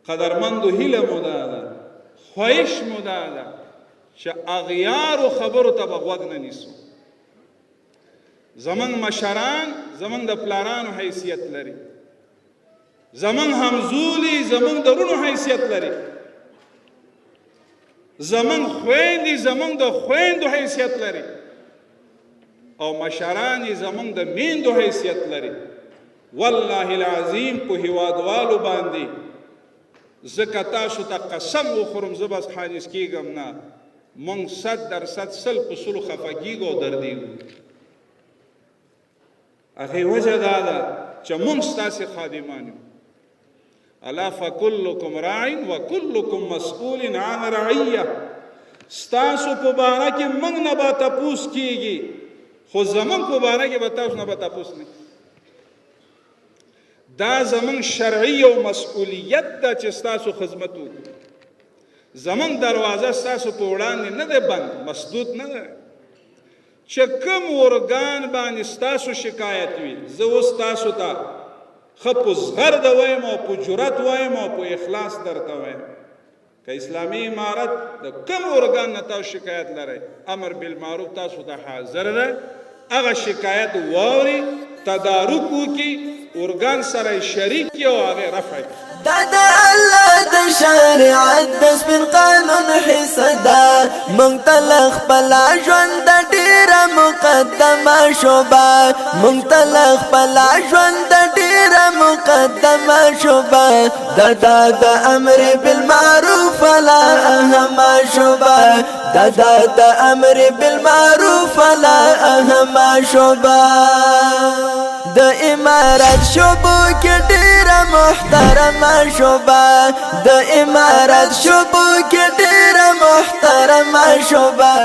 قدرمندو هیله مو دا ده، خواهش مو دا ده چې اغیارو خبرو ته به غوږ نه نیسو. زمونږ مشران زمونږ د پلارانو حیثیت لري، زمونږ همزولي زمونږ د رونو حیثیت لري، زمونږ خویندې زمونږ د خویندو حیثیت لري، او مشران یې زمونږ د میندو حیثیت لري. والله العظیم په هیوادوالو باندې ځکه تاسو ته قسم وخورم زه بس خانیس کېږم نه، موږ 100% سل په سلو خفه کېږو او دردېږو. هغې وجه دا ده چې موږ ستاسې خادمان یو. الا فکلکم راع وکلکم مسئول عن رعیه. ستاسو په باره کې موږ نه به تپوس کېږي، خو زمونږ په باره کې به تاسو نه به تپوس نه. دا زمونږ شرعي او مسئولیت ده چې ستاسو خدمت وکړو. زمونږ دروازه ستاسو په وړاندې نه ده بند، مسدود نه ده. چې کوم ارګان باندې ستاسو شکایت وي، زه اوس تاسو ته ښه په زغرده وایم او په جرأت وایم او په اخلاص درته وایم که اسلامي امارت د کوم ارګان نه تاسو شکایت لرئ، امر بالمعروف تاسو ته حاضر ده. هغه شکایت واوري، تدارک وکړي، ارګان سره شریک کړي او هغې رفع کړي. دا د الله د شریعت د سپین قانون حصدار، موږ ته له خپله ژونده ډېره مقدمه شوبه، موږ ته له خپله ژونده ډېره مقدمه شوبه. دا د امر بالمعروف لا اهمه شوبه، دا د امر بالمعروف لا اهمه شوبه. د امارت شوبو کې ډېره محترمه شوبه، د امارت شوبو کې ډېره محترمه شوبه.